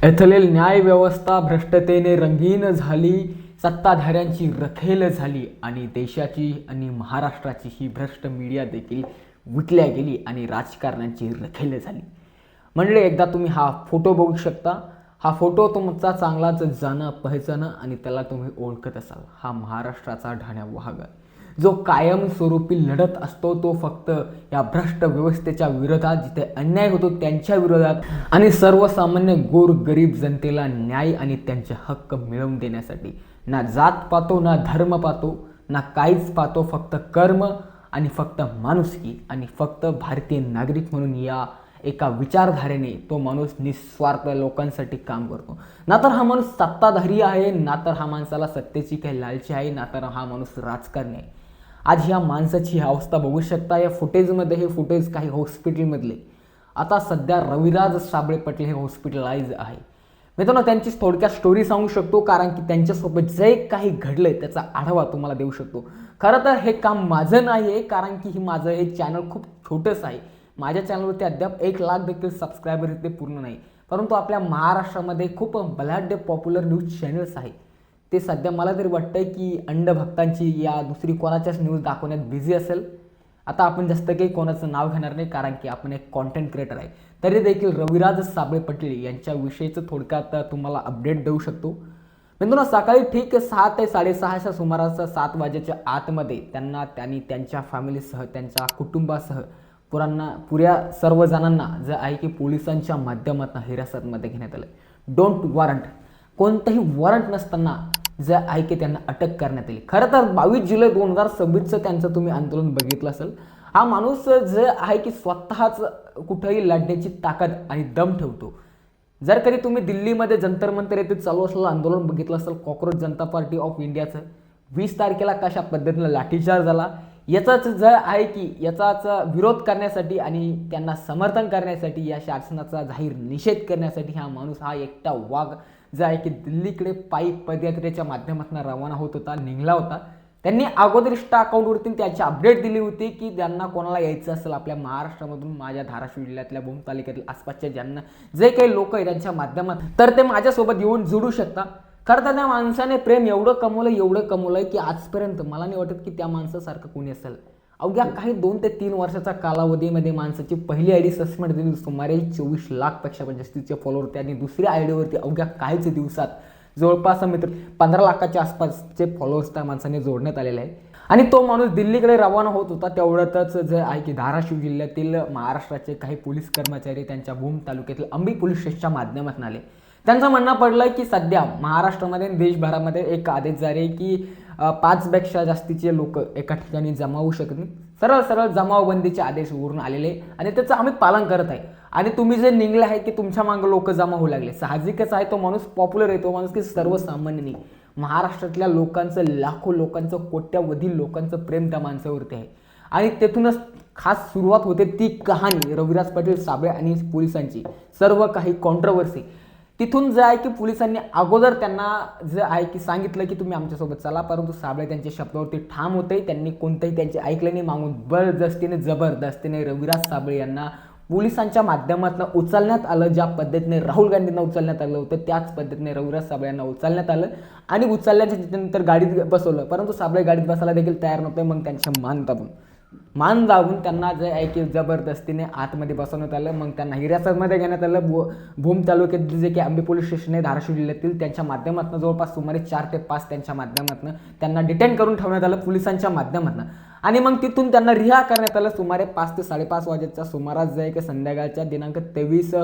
येथील न्याय व्यवस्था भ्रष्टतेने रंगीन झाली, सत्ताधाऱ्यांची रखेल झाली आणि देशाची आणि महाराष्ट्राची ही भ्रष्ट मीडिया देखील विटल्या गेली आणि राजकारण्यांची रखेल झाली. म्हणजे एकदा तुम्ही हा फोटो बघू शकता. हा फोटो तुमचा चांगलाच जाणं पहिचानं आणि त्याला तुम्ही ओळखत असाल. हा महाराष्ट्राचा ढाण्या वाघ जो कायमस्वरूपी लढत असतो तो फक्त या भ्रष्ट व्यवस्थेच्या विरोधात, जिथे अन्याय होतो त्यांच्या विरोधात आणि सर्वसामान्य गोरगरीब जनतेला न्याय आणि त्यांचे हक्क मिळवून देण्यासाठी. ना जात पाहतो, ना धर्म पाहतो, ना काहीच पाहतो, फक्त कर्म आणि फक्त माणुसकी आणि फक्त भारतीय नागरिक म्हणून या एका विचारधारेने तो माणूस निस्वार्थ लोकांसाठी काम करतो. ना तर हा माणूस सत्ताधारी आहे, ना तर हा माणसाला सत्तेची काही लालची आहे, ना तर हा माणूस राजकारणी आहे. आज ह्या माणसाची अवस्था बघू शकता. या फुटेजमध्ये हे फुटेज काही हॉस्पिटलमधले. आता सध्या रविराज साबळे पाटील हे हॉस्पिटलाइज आहे. मित्रांनो, त्यांची थोडक्यात स्टोरी सांगू शकतो कारण की त्यांच्यासोबत जे काही घडलंय त्याचा आढावा तुम्हाला देऊ शकतो. खरं तर हे काम माझं नाही आहे कारण की माझं हे चॅनल खूप छोटंसं आहे. माझ्या चॅनलवरती अद्याप 1 लाख देखील सबस्क्रायबर इथे पूर्ण नाही, परंतु आपल्या महाराष्ट्रामध्ये खूप बलाढ्य पॉप्युलर न्यूज चॅनल्स आहेत. ते सध्या मला तरी वाटतंय की अंधभक्तांची या दुसरी कोणाच्याच न्यूज दाखवण्यात बिझी असेल. आता आपण जास्त काही कोणाचं नाव घेणार नाही कारण की आपण एक कॉन्टेंट क्रिएटर आहे. तरी देखील रविराज साबळे पाटील यांच्याविषयीचं थोडक्यात तुम्हाला अपडेट देऊ शकतो. मित्रांनो, सकाळी ठीक 6 ते 6:30च्या सुमारास 7 वाजेच्या आतमध्ये त्यांनी त्यांच्या फॅमिलीसह, त्यांच्या कुटुंबासह पुऱ्या सर्वजणांना जे आहे की पोलिसांच्या माध्यमातून हिरासतमध्ये घेण्यात आलं. डोंट वॉरंट, कोणतंही वॉरंट नसताना जे आहे की त्यांना अटक करण्यात आली. खरं तर 22 जुलै 2026चं त्यांचं तुम्ही आंदोलन बघितलं असेल. हा माणूस जे आहे की स्वतःच कुठेही लढण्याची ताकद आणि दम ठेवतो. जर कधी तुम्ही दिल्लीमध्ये जंतर मंतर येथे चालू असलेलं आंदोलन बघितलं असेल कॉकरोच जनता पार्टी ऑफ इंडियाचं, 20 तारखेला कशा पद्धतीनं लाठीचार्ज झाला, याचाच जे आहे की याचाच विरोध करण्यासाठी आणि त्यांना समर्थन करण्यासाठी, या शासनाचा जाहीर निषेध करण्यासाठी हा माणूस, हा एकटा वाघ जे आहे की दिल्लीकडे पायी पदयात्रेच्या माध्यमातून रवाना होत होता, निघाला होता. त्यांनी अगोदर इंस्टा अकाउंटवरती त्याची अपडेट दिली होती की ज्यांना कोणाला यायचं असेल आपल्या महाराष्ट्रामधून, माझ्या धाराशिव जिल्ह्यातल्या भूम तालुक्यातील आसपासच्या ज्यांना जे काही लोक आहेत त्यांच्या माध्यमातून, तर ते माझ्यासोबत येऊन जोडू शकता. खरं तर त्या माणसाने प्रेम एवढं कमवलंय की आजपर्यंत मला नाही वाटत की त्या माणसासारखं कोणी असेल. अवघ्या काही 2 ते 3 वर्षाच्या कालावधीमध्ये माणसाची पहिली आयडी सस्पेंड झाली. सुमारे 24 लाखपेक्षा जास्तीचे फॉलोअर त्यांनी दुसऱ्या आयडीवरती अवघ्या काहीच दिवसात जवळपास मित्र 15 लाखाच्या आसपासचे फॉलोअर्स त्या माणसाने जोडण्यात आलेले आहे. आणि तो माणूस दिल्लीकडे रवाना होत होता. तेवढ्यातच जे आहे की धाराशिव जिल्ह्यातील महाराष्ट्राचे काही पोलीस कर्मचारी त्यांच्या भूम तालुक्यातील अंबी पोलीस स्टेशनच्या माध्यमातून आले. त्यांचं म्हणणं पडलं की सध्या महाराष्ट्रामध्ये देशभरामध्ये एक आदेश जारी आहे की 5 पेक्षा जास्तीचे लोक एका ठिकाणी जमा होऊ शकत नाही. सरळ जमावबंदीचे आदेश वरून आलेले आणि त्याचं आम्ही पालन करत आहे. आणि तुम्ही जे निघले आहे की तुमच्या मागे लोक जमा होऊ लागले. साहजिकच आहे, तो माणूस पॉप्युलर आहे, तो माणूस की सर्वसामान्य नाही. महाराष्ट्रातल्या लोकांचं, लाखो लोकांचं, कोट्यावधी लोकांचं प्रेम त्या माणसावरती आहे. आणि तेथूनच खास सुरुवात होते ती कहाणी रविराज पाटील साबळे आणि पोलिसांची. सर्व काही कॉन्ट्रोवर्सी तिथून जे आहे की पोलिसांनी अगोदर त्यांना जे आहे की सांगितलं की तुम्ही आमच्यासोबत चला, परंतु साबळे त्यांच्या शब्दावरती ठाम होते. त्यांनी कोणतंही त्यांचे ऐकलं नाही. मागून बळजबरीने जबरदस्तीने रविराज साबळे यांना पोलिसांच्या माध्यमातून उचलण्यात आलं. ज्या पद्धतीने राहुल गांधींना उचलण्यात आलं होतं त्याच पद्धतीने रविराज साबळे यांना उचलण्यात आलं आणि उचलल्याच्या नंतर गाडीत बसवलं. परंतु साबळे गाडीत बसायला देखील तयार नव्हते. मग त्यांच्या मान दाबून त्यांना जे आहे की जबरदस्तीने आतमध्ये बसवण्यात आलं. मग त्यांना हिरासतमध्ये घेण्यात आलं. भूम तालुक्यातील जे की अंबी पोलीस स्टेशन आहे धाराशिव जिल्ह्यातील, त्यांच्या माध्यमातून जवळपास सुमारे 4 ते 5 त्यांच्या माध्यमातून त्यांना डिटेन करून ठेवण्यात आलं पोलिसांच्या माध्यमातून. आणि मग तिथून त्यांना रिहा करण्यात आलं सुमारे 5 ते 5:30 वाजेच्या सुमारास जे आहे की संध्याकाळच्या दिनांक 23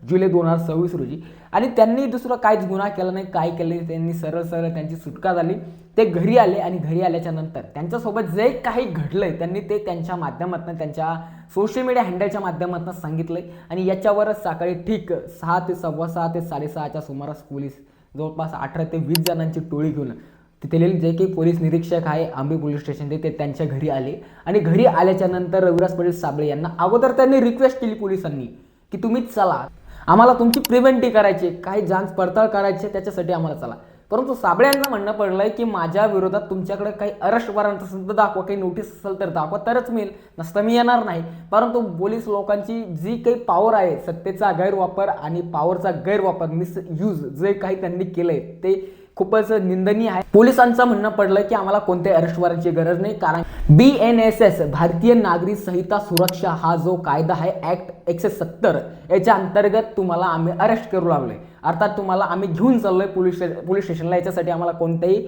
जुलै 2026 रोजी. आणि त्यांनी दुसरं काहीच गुन्हा केला नाही, काय केलं त्यांनी सरळ त्यांची सुटका झाली. ते घरी आले आणि घरी आल्याच्या नंतर त्यांच्यासोबत जे काही घडलंय त्यांनी ते त्यांच्या माध्यमातून, त्यांच्या सोशल मीडिया हँडलच्या माध्यमातून सांगितलंय. आणि याच्यावरच सकाळी ठीक 6 ते 6:15 ते 6:30च्या सुमारास पोलीस जवळपास 18 ते 20 जणांची टोळी घेऊन तिथले जे काही पोलीस निरीक्षक आहे आंबी पोलीस स्टेशन ते त्यांच्या घरी आले. आणि घरी आल्याच्या नंतर रविराज पाटील साबळे यांना अगोदर त्यांनी रिक्वेस्ट केली पोलिसांनी की तुम्ही चला, आम्हाला तुमची प्रिव्हेंटिव्ह करायची, काही जांच पडताळ करायची, त्याच्यासाठी आम्हाला चला. परंतु साबळे यांना म्हणणं पडलंय की माझ्या विरोधात तुमच्याकडे काही अरेस्ट वॉरंट असेल तर दाखवा, काही नोटीस असेल तर दाखवा, तरच मिळेल, नसतं मी येणार नाही. परंतु पोलीस लोकांची जी काही पॉवर आहे, सत्तेचा गैरवापर आणि पॉवरचा गैरवापर, मिसयूज जे काही त्यांनी केलंय ते खूपच निंदनीय आहे. पोलिसांचं म्हणणं पडलं की आम्हाला कोणत्याही अरेस्ट वॉरंटची गरज नाही, कारण BNSS भारतीय नागरिक संहिता सुरक्षा हा जो कायदा आहे ऍक्ट 170 याच्या अंतर्गत तुम्हाला आम्ही अरेस्ट करू लागलोय, अर्थात तुम्हाला आम्ही घेऊन चाललोय पोलीस स्टेशनला. याच्यासाठी आम्हाला कोणत्याही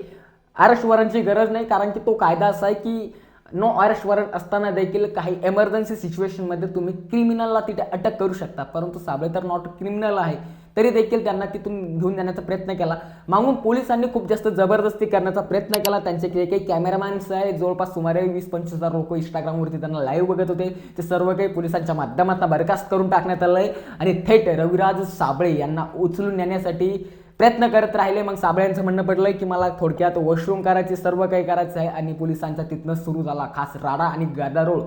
अरेस्ट वॉरंटची गरज नाही, कारण की तो कायदा असा आहे की नो अरेस्ट वॉरंट असताना देखील काही एमर्जन्सी सिच्युएशनमध्ये तुम्ही क्रिमिनलला तिथे अटक करू शकता. परंतु साबळे तर नॉट क्रिमिनल आहे, तरी देखील त्यांना तिथून घेऊन जाण्याचा प्रयत्न केला. मागून पोलिसांनी खूप जास्त जबरदस्ती करण्याचा प्रयत्न केला. त्यांचे जे काही कॅमेरामॅन्स आहे, जवळपास सुमारे 20-25 हजार लोक इंस्टाग्रामवरती त्यांना लाईव्ह बघत होते, ते सर्व काही पोलिसांच्या माध्यमातून बरखास्त करून टाकण्यात आलंय आणि थेट रविराज साबळे यांना उचलून नेण्यासाठी प्रयत्न करत राहिले. मग साबळे यांचं म्हणणं पडलंय की मला थोडक्यात वॉशरूम करायचे, सर्व काही करायचं आहे, आणि पोलिसांचा तिथनं सुरू झाला खास राडा आणि गदारोळ.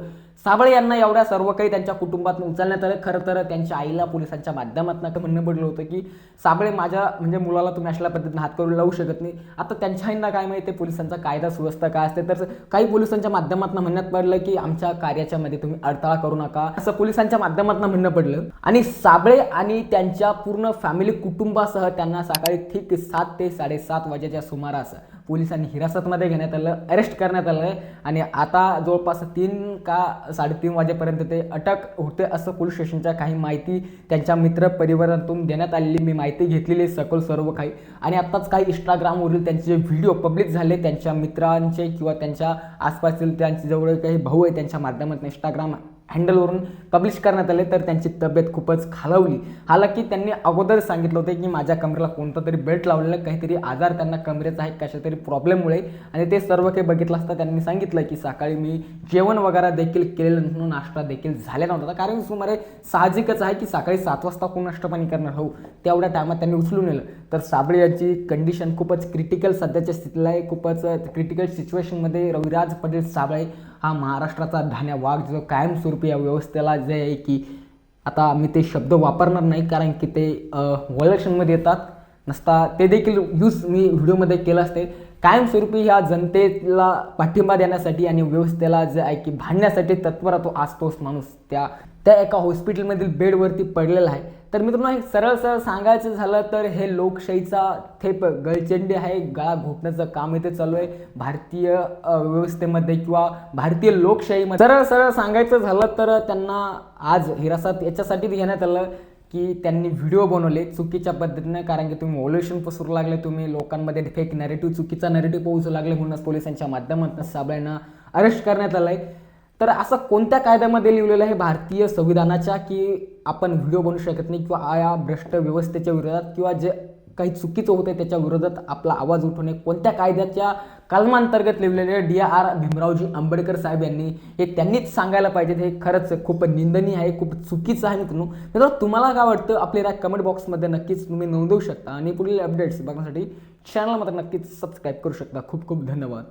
साबळे यांना एवढ्या सर्व काही त्यांच्या कुटुंबातून उचलण्यात आलं. खरं तर त्यांच्या आईला पोलिसांच्या माध्यमातून म्हणणं पडलं होतं की साबळे माझ्या म्हणजे मुलाला तुम्ही अशा पद्धतीने हात करून लावू शकत नाही. आता त्यांच्या आईंना काय माहिती पोलिसांचा कायदा सुव्यवस्था काय असते, तर काही पोलिसांच्या माध्यमातून म्हणण्यात पडलं की आमच्या कार्याच्या मध्ये तुम्ही अडथळा करू नका, असं पोलिसांच्या माध्यमातून म्हणणं पडलं. आणि साबळे आणि त्यांच्या पूर्ण फॅमिली कुटुंबासह त्यांना सकाळी ठीक 7 ते 7:30 वाजेच्या सुमारास पोलिसांनी हिरासतमध्ये घेण्यात आलं, अरेस्ट करण्यात आलं आणि आता जवळपास 3 का 3:30 वाजेपर्यंत ते अटक होते असं पोलीस स्टेशनच्या काही माहिती त्यांच्या मित्र परिवारातून देण्यात आलेली मी माहिती घेतलेली सखोल सर्व काही. आणि आत्ताच काही इंस्टाग्रामवरील त्यांचे जे व्हिडिओ पब्लिक झाले त्यांच्या मित्रांचे किंवा त्यांच्या आसपासतील त्यांचे जवळ काही भाऊ आहे त्यांच्या माध्यमातून इंस्टाग्राम हँडलवरून पब्लिश करण्यात आले, तर त्यांची तब्येत खूपच खालावली. हालाकी त्यांनी अगोदर सांगितलं होतं की माझ्या कमरेला कोणता तरी बेल्ट लावलेला, काहीतरी आजार त्यांना कमरेचा आहे कशा तरी प्रॉब्लेममुळे, आणि ते सर्व काही बघितलं असता त्यांनी सांगितलं की सकाळी मी जेवण वगैरे देखील केलेलं नव्हतं, नाश्ता देखील झाले नव्हता, कारण सुमारे साहजिकच आहे की सकाळी 7 वाजता कोण नाश्तापाणी करणार हो, तेवढ्या टायमात त्यांनी उचलून नेलं. तर साबळे यांची कंडिशन खूपच क्रिटिकल सध्याच्या स्थितीला आहे, खूपच क्रिटिकल सिच्युएशनमध्ये रविराज पटेल साबळे हा महाराष्ट्राचा धान्या वाघ जो कायमस्वरूपी या व्यवस्थेला जे आहे की आता मी ते शब्द वापरणार नाही कारण की ते व्हायोलेशनमध्ये येतात, नसता ते देखील यूज मी व्हिडिओमध्ये केलं असते. कायमस्वरूपी ह्या जनतेला पाठिंबा देण्यासाठी आणि व्यवस्थेला जे आहे की भांडण्यासाठी तत्पर तो आज तोच माणूस त्या एका हॉस्पिटलमधील बेडवरती पडलेला आहे. तर मित्रांनो हे सरळ सांगायचं झालं तर हे लोकशाहीचा थेप गळचेंडी आहे, गळा घोटण्याचं काम इथे चालू आहे भारतीय व्यवस्थेमध्ये किंवा भारतीय लोकशाहीमध्ये. सरळ सांगायचं झालं तर त्यांना आज हिरासत याच्यासाठी घेण्यात आलं की त्यांनी व्हिडिओ बनवले चुकीच्या पद्धतीने, कारण की तुम्ही व्हायोलेशन पसरू लागले, तुम्ही लोकांमध्ये फेक नॅरेटिव्ह चुकीचा नॅरेटिव्ह पोहोचू लागले, म्हणूनच पोलिसांच्या माध्यमातून साबळ्यांना अरेस्ट करण्यात आलंय. तर असं कोणत्या कायद्यामध्ये लिहिलेलं आहे भारतीय संविधानाच्या की आपण व्हिडिओ बनवू शकत नाही किंवा या भ्रष्ट व्यवस्थेच्या विरोधात किंवा जे काही चुकीचं होतं त्याच्या विरोधात आपला आवाज उठवणे, कोणत्या कायद्याच्या कलमांतर्गत लिहिलेले DR भीमरावजी आंबेडकर साहेब यांनी हे त्यांनीच सांगायला पाहिजे. हे खरंच खूप निंदनीय आहे, खूप चुकीचं आहे. मित्रांनो तुम्हाला काय वाटतं आपल्याला कमेंट बॉक्समध्ये नक्कीच तुम्ही नोंदवू शकता आणि पुढील अपडेट्स बघण्यासाठी चॅनल मात्र नक्कीच सबस्क्राईब करू शकता. खूप खूप धन्यवाद.